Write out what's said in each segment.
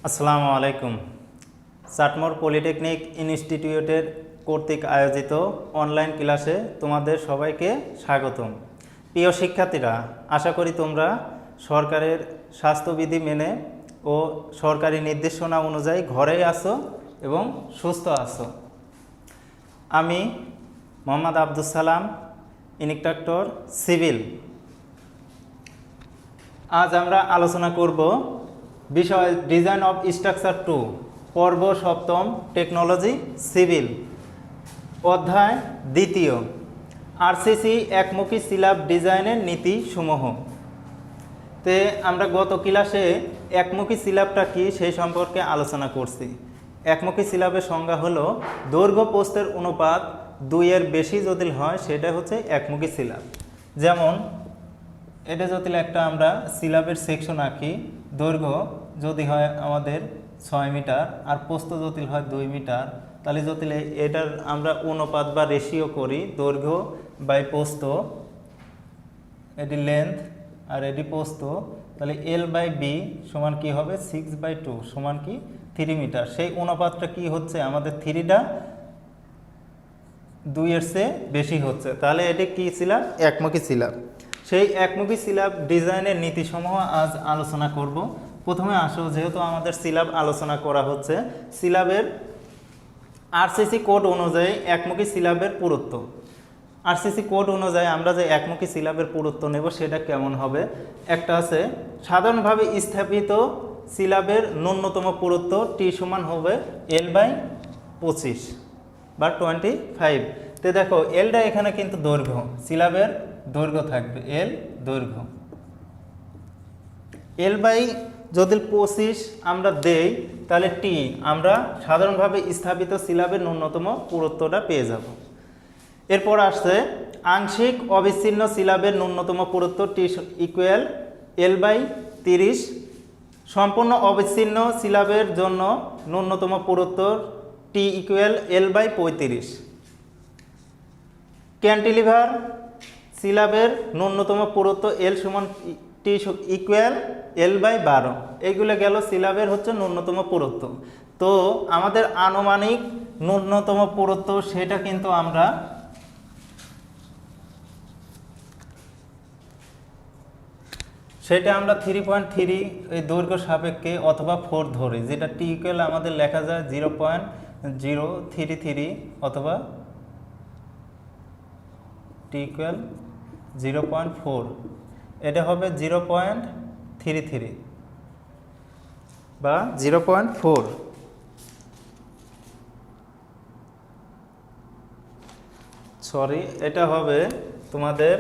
আসসালামু আলাইকুম। চাটমোর পলিটেকনিক ইনস্টিটিউটের কর্তৃক আয়োজিত অনলাইন ক্লাসে তোমাদের সবাইকে স্বাগতম। প্রিয় শিক্ষার্থীরা, আশা করি তোমরা সরকারের স্বাস্থ্যবিধি মেনে ও সরকারি নির্দেশনা অনুযায়ী ঘরেই আছো এবং সুস্থ আছো। আমি মোহাম্মদ আব্দুল সালাম, ইনস্ট্রাক্টর সিভিল। আজ আমরা আলোচনা করব বিষয় ডিজাইন অফ স্ট্রাকচার 2, পর্ব 7ম, টেকনোলজি সিভিল, অধ্যায় 2, আরসিসি একমুখী সিলাব ডিজাইনের নীতিসমূহ। তে আমরা গত ক্লাসে একমুখী সিলাবটা কি সেই সম্পর্কে আলোচনা করছি। একমুখী সিলাবের সংজ্ঞা হলো দৈর্ঘ্য প্রস্থের অনুপাত 2-এর বেশি যদি হয় সেটা হচ্ছে একমুখী সিলাব। যেমন এটা যদি একটা আমরা সিলাবের সেকশন আঁকি, দৈর্ঘ্য যদি হয় আমাদের 6 মিটার আর প্রস্থ যদি হয় 2 মিটার, তাহলে যদি এটার আমরা অনুপাত বা রেশিও করি দৈর্ঘ্য বাই প্রস্থ, এটি লেন্থ আর এটি প্রস্থ, তাহলে L/B সমান কি হবে 6/2 সমান কি 3 মিটার। সেই অনুপাতটা কি হচ্ছে আমাদের 3টা 2-এর চেয়ে বেশি হচ্ছে, তাহলে এটি কি সিলাব? একমুখী সিলাব। সেই একমুখী সিলাব ডিজাইনের নীতিসমূহ আজ আলোচনা করব। প্রথমে আসো, যেহেতু আমাদের সিলাব আলোচনা করা হচ্ছে, সিলাবের আরসিসি কোড অনুযায়ী একমুখী সিলাবের পুরুত্ব। আরসিসি কোড অনুযায়ী আমরা যে একমুখী সিলাবের পুরুত্ব নেব সেটা কেমন হবে? একটা আছে সাধারণভাবে স্থাপিত সিলাবের ন্যূনতম পুরুত্ব টি সমান হবে L/25 বা 25। তো দেখো এলটা এখানে কিন্তু দৈর্ঘ্য, সিলাবের দৈর্ঘ্য থাকবে L দৈর্ঘ্য। যদি 25 আমরা দেই তাহলে টি আমরা সাধারণভাবে স্থাপিত সিলাবের ন্যূনতম পুরুত্বটা পেয়ে যাব। এরপর আসছে আংশিক অবিচ্ছিন্ন সিলাবের ন্যূনতম পুরুত্ব টি ইকুয়াল L/30। সম্পূর্ণ অবিচ্ছিন্ন সিলাবের জন্য ন্যূনতম পুরুত্ব টি ইকুয়াল L/35। ক্যান্টিলিভার সিলাবের ন্যূনতম পুরুত্ব L সমান টি ইকুয়াল L/12। এইগুলো গেল সিলাবের হচ্ছে ন্যূনতম পুরুত্ব। তো আমাদের আনুমানিক ন্যূনতম পুরুত্ব সেটা কিন্তু আমরা সেটা আমরা 3.3 এই দৈর্ঘ্য সাপেক্ষে অথবা 4 ধরি, যেটা টি ইকুয়াল আমাদের লেখা যায় 0.033 অথবা টি ইকুয়াল 0.4, এটা হবে 0.33 বা 0.4। সরি, এটা হবে তোমাদের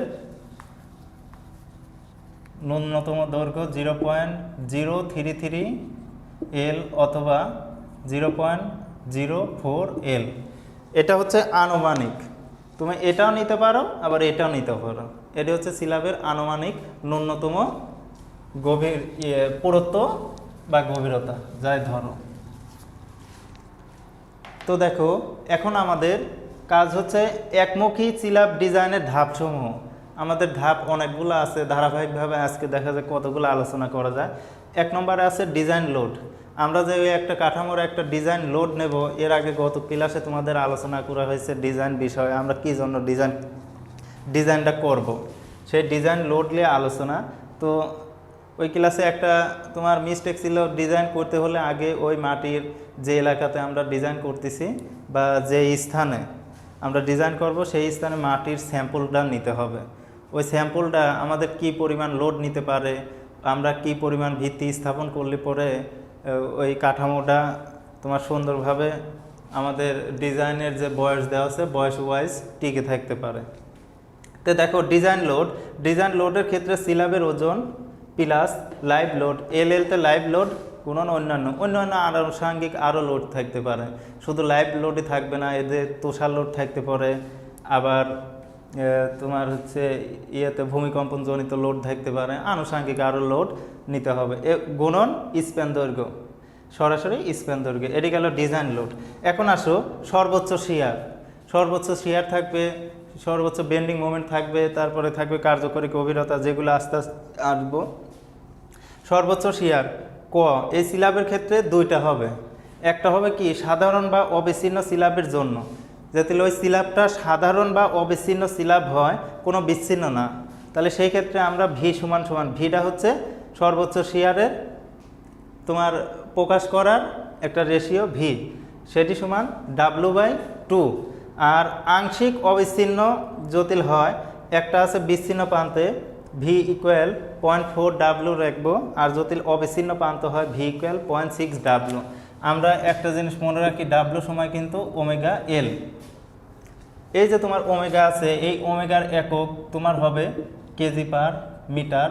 ন্যূনতম দৈর্ঘ্য 0.033 L অথবা 0.04 L। এটা হচ্ছে আনুমানিক, তুমি এটাও নিতে পারো আবার এটাও নিতে পারো। এটা হচ্ছে সিলাবের আনুমানিক ন্যূনতম গভীর পুরুত্ব বা গভীরতা, যাই ধরো। তো দেখো এখন আমাদের কাজ হচ্ছে একমুখী সিলাব ডিজাইনের ধাপসমূহ। আমাদের ধাপ অনেকগুলো আছে, ধারাবাহিকভাবে আজকে দেখা যায় কতগুলো আলোচনা করা যায়। 1 নম্বরে আছে ডিজাইন লোড। আমরা যে একটা কাঠামোর একটা ডিজাইন লোড নেব, এর আগে গত ক্লাসে তোমাদের আলোচনা করা হয়েছে ডিজাইন বিষয়ে, আমরা কি জন্য ডিজাইনটা করব, সেই ডিজাইন লোড নিয়ে আলোচনা। তো ওই ক্লাসে একটা তোমার মিস্টেক ছিল, ডিজাইন করতে হলে আগে ওই মাটির যে এলাকাতে আমরা ডিজাইন করতেছি বা যে স্থানে আমরা ডিজাইন করব সেই স্থানে মাটির স্যাম্পলটা নিতে হবে। ওই স্যাম্পলটা আমাদের কি পরিমাণ লোড নিতে পারে, আমরা কি পরিমাণ ভিত্তি স্থাপন করলে পরে ওই কাঠামোটা তোমার সুন্দরভাবে আমাদের ডিজাইনের যে বয়স দেওয়া আছে বয়স ওয়াইজ টিকে থাকতে পারে। তো দেখো ডিজাইন লোডের ক্ষেত্রে সিলাবের ওজন প্লাস লাইভ লোড, LL-তে লাইভ লোড কোন অন্যান্য আনুষঙ্গিক আরও লোড থাকতে পারে, শুধু লাইভ লোডই থাকবে না, এদের তুষার লোড থাকতে পারে, আবার তোমার হচ্ছে ভূমিকম্পনজনিত লোড থাকতে পারে, আনুষঙ্গিক আরও লোড নিতে হবে। গুণন স্প্যান দৈর্ঘ্য, সরাসরি স্প্যান দৈর্ঘ্য, এটি গেল ডিজাইন লোড। এখন আসো সর্বোচ্চ শিয়ার থাকবে, সর্বোচ্চ বেন্ডিং মোমেন্ট থাকবে, তারপরে থাকবে কার্যকরী গভীরতা, যেগুলো আস্তে আস্তে আসবো। সর্বোচ্চ শিয়ার ক এই সিলাবের ক্ষেত্রে দুইটা হবে, একটা হবে কি সাধারণ বা অবিচ্ছিন্ন সিলাবের জন্য, যাতে ওই সিলাবটা সাধারণ বা অবিচ্ছিন্ন সিলাব হয়, কোনো বিচ্ছিন্ন না, তাহলে সেই ক্ষেত্রে আমরা ভি সমান সমান, ভিটা হচ্ছে সর্বোচ্চ শেয়ারের তোমার প্রকাশ করার একটা রেশিও ভি, সেটি সমান W/2। আর আংশিক অবিচ্ছিন্ন জটিল হয়, একটা আছে বিচ্ছিন্ন প্রান্তে ভি ইকুয়াল 0.4W রাখবো, আর জটিল অবিচ্ছিন্ন প্রান্ত হয় ভি ইকুয়াল 0.6W। আমরা একটা জিনিস মনে রাখি, ডাব্লু সময় কিন্তু ওমেগা এল। এই যে তোমার ওমেগা আছে, এই ওমেগার একক তোমার হবে কেজি পার মিটার,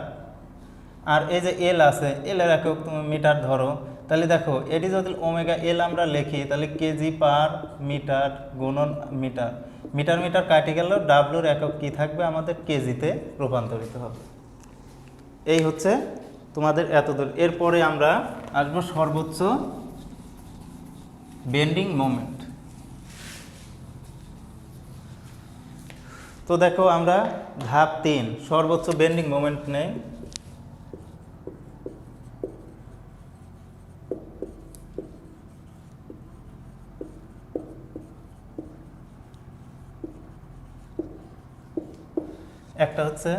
আর এই যে এল আছে, এল এর একক তুমি মিটার ধরো, তাহলে দেখো এটি যদি ওমেগা এল আমরা লিখি, তাহলে কেজি পার মিটার গুণন মিটার, মিটার মিটার কাটে গেল, ডাব্লুর একক কি থাকবে আমাদের কেজিতে রূপান্তরিত হবে। এই হচ্ছে তোমাদের এতদূর। এরপরে আমরা আসবো সর্বোচ্চ বেন্ডিং মোমেন্ট। তো দেখো আমরা ধাপ 3 সর্বোচ্চ বেন্ডিং মোমেন্ট নেই। একটা হচ্ছে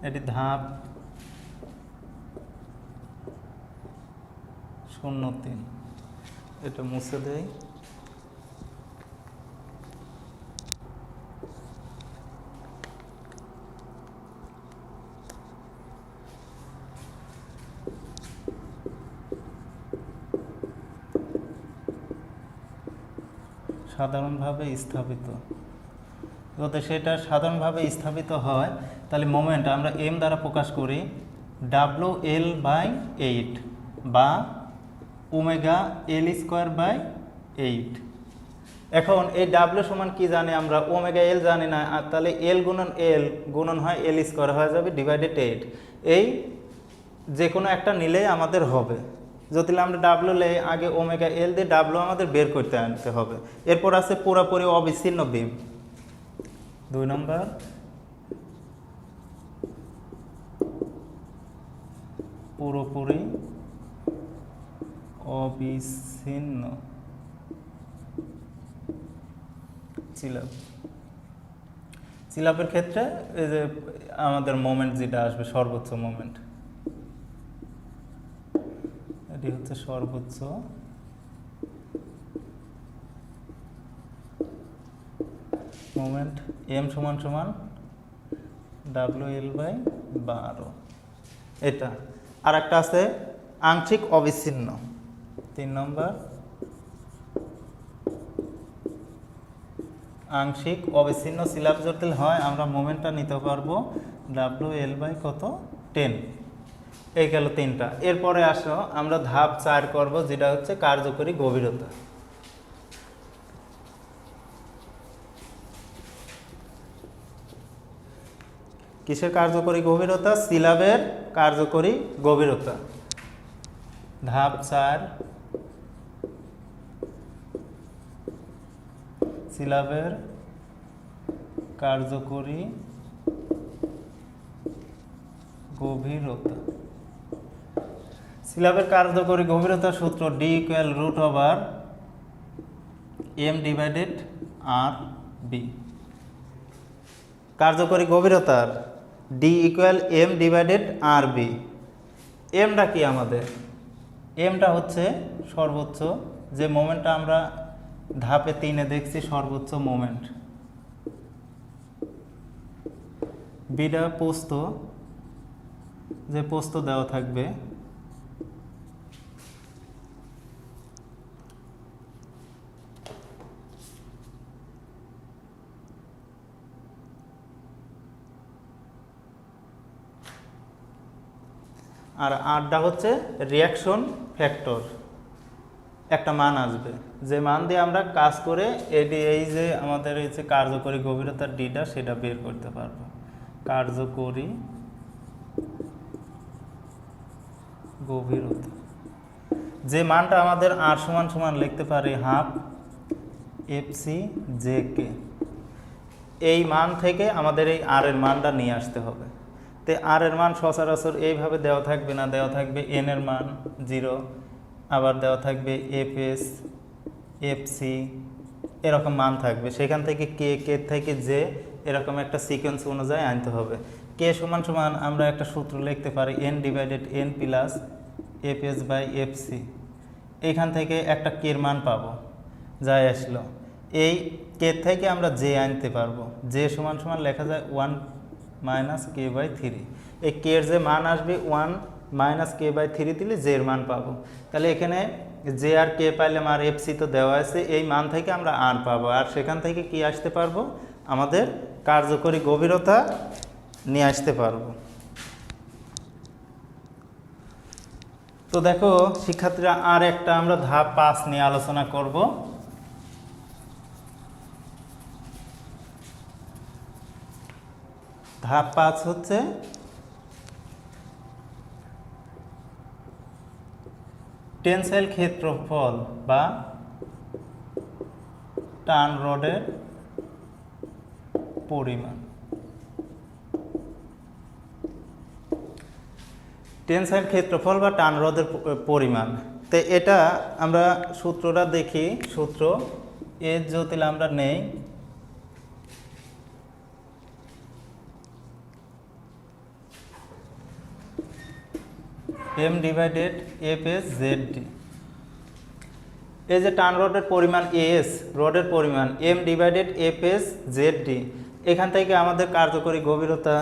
এটি ধাপ 0.3, এটা মুছে দেই। সাধারণভাবে স্থাপিত, যদি সেটা সাধারণভাবে স্থাপিত হয়, তাহলে মোমেন্ট আমরা এম দ্বারা প্রকাশ করি WL/8 বা ওমেগা L²/8। এখন এই ডাব্লিউ সমান কি জানি আমরা, ওমেগা এল জানি না, আর তাহলে এল গুণন এল গুণন হয় L² হয়ে যাবে ডিভাইডেড 8। এই যে কোনো একটা নিলেই আমাদের হবে। যদি আমরা ডাব্লিউ লে আগে ওমেগা এল দিয়ে ডাব্লিউ আমাদের বের করতে আনতে হবে। এরপর আছে পুরোপুরি অবিচ্ছিন্ন বিম। 2 নম্বর পুরোপুরি অবিচ্ছিন্ন সিলাব। সিলাবের ক্ষেত্রে এই যে আমাদের মোমেন্ট যেটা আসবে, সর্বোচ্চ মোমেন্ট, এটি হচ্ছে সর্বোচ্চ মোমেন্ট, এম সমান সমান WL/12। এটা আর একটা আছে আংশিক অবিচ্ছিন্ন। 3 নম্বর আংশিক অবিচ্ছিন্ন সিলাব জটিল হয়, আমরা মোমেন্টটা নিতে পারবো WL/10। এই গেল 3টা। এরপরে আসো আমরা ধাপ 4 করব, যেটা হচ্ছে কার্যকরী গভীরতা। কিসের কার্যকরী গভীরতা? সিলাবের কার্যকরী গভীরতা। ধাপ 4 সিলাবের কার্যকরী গভীরতা। সিলাবের কার্যকরী গভীরতার সূত্র D = √m/r/b। কার্যকরী গভীরতার D = m/r/b। এমটা কি আমাদের? এমটা হচ্ছে সর্বোচ্চ যে মোমেন্টটা আমরা ধাপে 3-এ দেখছি, সর্বোচ্চ মোমেন্ট। বিটা প্রস্থ, যে প্রস্থ দেওয়া থাকবে, আর আরটা হচ্ছে রিয়াকশন ফ্যাক্টর। একটা মান আসবে, যে মান দিয়ে আমরা কাজ করে এই যে আমাদের এই যে কার্যকরী গভীরতার ডিটা, সেটা বের করতে পারবো। কার্যকরী গভীরতা, যে মানটা আমাদের আর সমান সমান লিখতে পারি হাফ FC/J K। এই মান থেকে আমাদের এই আর এর মানটা নিয়ে আসতে হবে। তো আর এর মান সচরাচর এইভাবে দেওয়া থাকবে না, দেওয়া থাকবে এন এর মান 0, আবার দেওয়া থাকবে এফএস এফসি এরকম মান থাকবে। সেখান থেকে কে থেকে জে এরকম একটা সিকোয়েন্স অনুযায়ী আনতে হবে। কে সমান সমান আমরা একটা সূত্র লিখতে পারি N divided N plus FS by FC. এইখান থেকে একটা কের মান পাবো, যাই আসলো। এই কে থেকে আমরা জে আনতে পারবো, জে সমান সমান লেখা যায় 1 মাইনাস কে বাই 3। এই কের যে মান আসবে 1 মাইনাস কে বাই 3 দিলে জে এর মান পাবো। তাহলে এখানে জে আর কে পাইলাম, আর এফসি তো দেওয়া আছে, এই মান থেকে আমরা আর পাবো, আর সেখান থেকে কি আসতে পারবো, আমাদের কার্যকরী গভীরতা নিয়ে আসতে পারবো। তো দেখো শিক্ষার্থীরা, আর একটা আমরা ধাপ 5 নিয়ে আলোচনা করব। ধাপ 5 হচ্ছে টেনসাইল ক্ষেত্রফল বা টান রডের পরিমাণ। টেনসাইল ক্ষেত্রফল বা টান রোধের পরিমাণ। তো এটা আমরা সূত্রটা দেখি। সূত্র এর যদি আমরা নেই, M divided F S Z D. এই যে টান রডের পরিমাণ এস, রডের পরিমাণ M divided F S Z D, এখান থেকে আমাদের কার্যকরী গভীরতা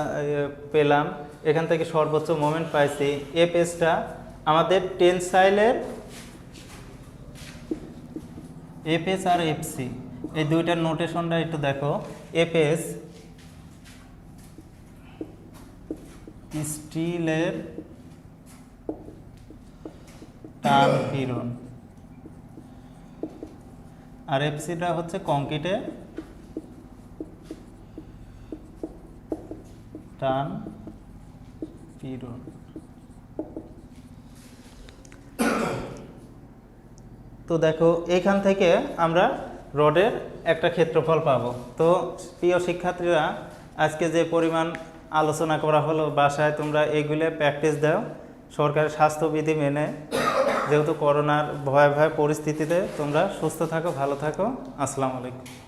পেলাম, এখান থেকে সর্বোচ্চ মোমেন্ট পাইছি। এফ এসটা আমাদের টেনসাইলের, এফ এস আর এফসি এই দুইটার নোটেশনটা একটু দেখো। এফ এস স্টিলের টান পীড়ন, আর এফসিটা হচ্ছে কংক্রিটের টান পীড়ন। তো দেখো এখান থেকে আমরা রডের একটা ক্ষেত্রফল পাবো। তো প্রিয় শিক্ষার্থীরা, আজকে যে পরিমাণ আলোচনা করা হলো, বাসায় তোমরা এইগুলো প্র্যাকটিস দাও সরকারের স্বাস্থ্যবিধি মেনে। যেহেতু করোনার ভয়াবহ পরিস্থিতিতে তোমরা সুস্থ থাকো, ভালো থাকো। আসসালামু আলাইকুম।